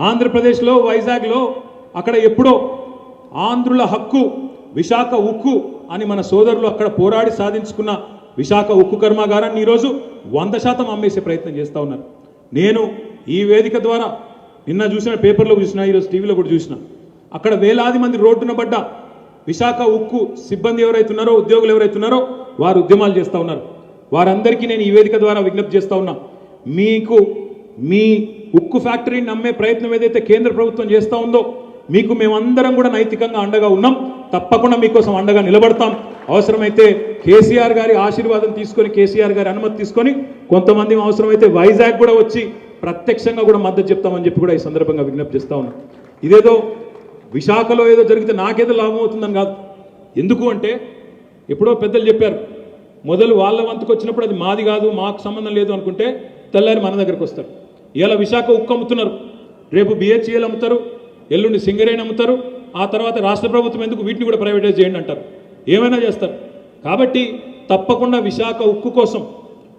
ఆంధ్రప్రదేశ్లో వైజాగ్లో అక్కడ ఎప్పుడో ఆంధ్రుల హక్కు విశాఖ ఉక్కు అని మన సోదరులు అక్కడ పోరాడి సాధించుకున్న విశాఖ ఉక్కు కర్మాగారాన్ని ఈరోజు 100% అమ్మేసే ప్రయత్నం చేస్తూ ఉన్నారు. నేను ఈ వేదిక ద్వారా నిన్న చూసిన పేపర్లో చూసిన, ఈరోజు టీవీలో కూడా చూసిన, అక్కడ వేలాది మంది రోడ్డున పడ్డ విశాఖ ఉక్కు సిబ్బంది ఎవరైతున్నారో, ఉద్యోగులు ఎవరైతున్నారో వారు ఉద్యమాలు చేస్తూ ఉన్నారు. వారందరికీ నేను ఈ వేదిక ద్వారా విజ్ఞప్తి చేస్తూ ఉన్నా, మీకు మీ ఉక్కు ఫ్యాక్టరీని నమ్మే ప్రయత్నం ఏదైతే కేంద్ర ప్రభుత్వం చేస్తూ ఉందో మీకు మేమందరం కూడా నైతికంగా అండగా ఉన్నాం. తప్పకుండా మీకోసం అండగా నిలబడతాం. అవసరమైతే కేసీఆర్ గారి ఆశీర్వాదం తీసుకొని, కేసీఆర్ గారి అనుమతి తీసుకొని కొంతమంది అవసరమైతే వైజాగ్ కూడా వచ్చి ప్రత్యక్షంగా కూడా మద్దతు చెప్తామని చెప్పి కూడా ఈ సందర్భంగా విజ్ఞప్తి చేస్తూ ఉన్నాం. ఇదేదో విశాఖలో ఏదో జరిగితే నాకేదో లాభం అవుతుందని కాదు. ఎందుకు అంటే ఎప్పుడో పెద్దలు చెప్పారు, మొదలు వాళ్ళ వంతుకు వచ్చినప్పుడు అది మాది కాదు, మాకు సంబంధం లేదు అనుకుంటే తెల్లారి మన దగ్గరకు వస్తారు. ఇలా విశాఖ ఉక్కు అమ్ముతున్నారు, రేపు బిహెచ్ఎల్ అమ్ముతారు, ఎల్లుండి సింగరేణి అమ్ముతారు, ఆ తర్వాత రాష్ట్ర ప్రభుత్వం ఎందుకు వీటిని కూడా ప్రైవేటైజ్ చేయండి అంటారు, ఏమైనా చేస్తారు. కాబట్టి తప్పకుండా విశాఖ ఉక్కు కోసం,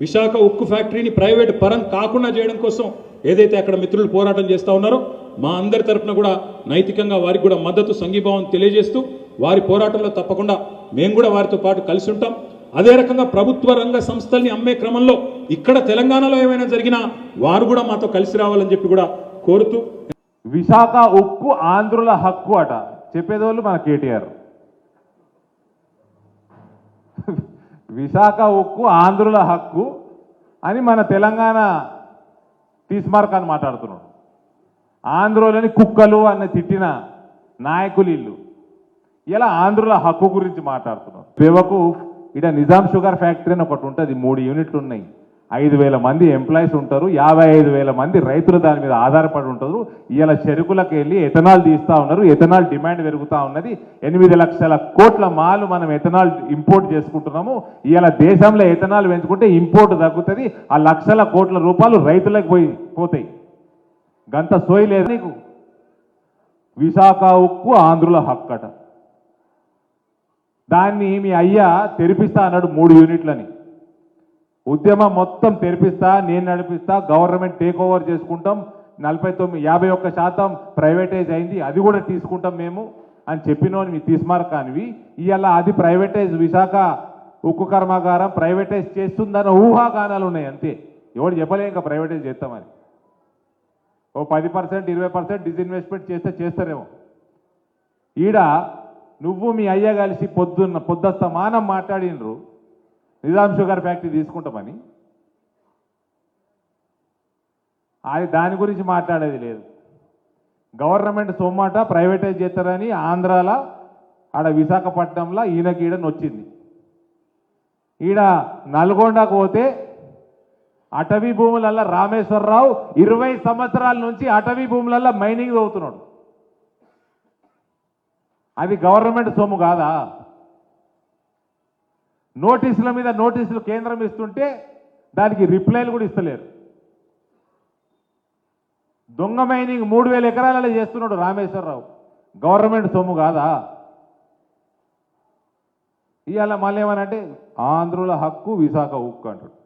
విశాఖ ఉక్కు ఫ్యాక్టరీని ప్రైవేట్ పరం కాకుండా చేయడం కోసం ఏదైతే అక్కడ మిత్రులు పోరాటం చేస్తూ ఉన్నారో మా అందరి తరఫున కూడా నైతికంగా వారికి కూడా మద్దతు, సంఘీభావం తెలియజేస్తూ వారి పోరాటంలో తప్పకుండా మేము కూడా వారితో పాటు కలిసి ఉంటాం. అదే రకంగా ప్రభుత్వ రంగ సంస్థల్ని అమ్మే క్రమంలో ఇక్కడ తెలంగాణలో ఏమైనా జరిగినా వారు కూడా మాతో కలిసి రావాలని చెప్పి కూడా కోరుతూ, విశాఖ ఉక్కు ఆంధ్రుల హక్కు అట చెప్పేదోళ్ళు మన కేటీఆర్. విశాఖ ఉక్కు ఆంధ్రుల హక్కు అని మన తెలంగాణ తీస్మార్క్ అని మాట్లాడుతున్నాడు. ఆంధ్రులని కుక్కలు అని తిట్టిన నాయకులు ఇల్లు ఇలా ఆంధ్రుల హక్కు గురించి మాట్లాడుతున్నారు. సేవకు ఇక్కడ నిజాం షుగర్ ఫ్యాక్టరీ అని ఒకటి ఉంటుంది, 3 యూనిట్లు ఉన్నాయి, 5,000 మంది ఎంప్లాయీస్ ఉంటారు, 55,000 మంది రైతులు దాని మీద ఆధారపడి ఉంటారు. ఇలా చెరుకులకు వెళ్ళి ఎథనాల్ తీస్తూ ఉన్నారు, ఎథనాల్ డిమాండ్ పెరుగుతూ ఉన్నది. 8 లక్షల కోట్ల మాలు మనం ఎథనాల్ ఇంపోర్ట్ చేసుకుంటున్నాము. ఇలా దేశంలో ఎథనాల్ పెంచుకుంటే ఇంపోర్ట్ తగ్గుతుంది, ఆ లక్షల కోట్ల రూపాయలు రైతులకు పోతాయి. గంత సోయి లేదు నీకు. విశాఖ ఉక్కు ఆంధ్రుల హక్కట, దాన్ని మీ అయ్యా తెరిపిస్తా అన్నాడు 3 యూనిట్లని. ఉద్యమం మొత్తం తెరిపిస్తా, నేను నడిపిస్తా, గవర్నమెంట్ టేక్ ఓవర్ చేసుకుంటాం, 51% ప్రైవేటైజ్ అయింది, అది కూడా తీసుకుంటాం మేము అని చెప్పినోని మీ తీస్మార్కానివి. ఇవాళ అది ప్రైవేటైజ్, విశాఖ ఉక్కు కర్మాగారం ప్రైవేటైజ్ చేస్తుందన్న ఊహాగానాలు ఉన్నాయి అంతే. ఎవరు చెప్పలే ఇంకా ప్రైవేటైజ్ చేస్తామని. ఓ 10%, 20% డిస్ఇన్వెస్ట్మెంట్ చేస్తే చేస్తారేమో. ఈడ నువ్వు మీ అయ్య కలిసి పొద్దుస్తమానం మాట్లాడినరు నిజాం షుగర్ ఫ్యాక్టరీ తీసుకుంటామని. అది దాని గురించి మాట్లాడేది లేదు. గవర్నమెంట్ సొమ్మాట ప్రైవేటైజ్ చేస్తారని ఆంధ్రాల ఆడ విశాఖపట్నంలో ఈయనకీడని వచ్చింది. ఈడ నల్గొండకు పోతే అటవీ భూములల్లో రామేశ్వరరావు 20 సంవత్సరాల నుంచి అటవీ భూములల్లో మైనింగ్ చదువుతున్నాడు. అది గవర్నమెంట్ సొమ్ము కాదా? నోటీసుల మీద నోటీసులు కేంద్రం ఇస్తుంటే దానికి రిప్లైలు కూడా ఇస్తలేరు. దొంగ మైనింగ్ 3,000 ఎకరాలలో చేస్తున్నాడు రామేశ్వరరావు. గవర్నమెంట్ సొమ్ము కాదా? ఇవాళ మళ్ళీ ఏమనంటే ఆంధ్రుల హక్కు విశాఖ ఉక్కు అంటాడు.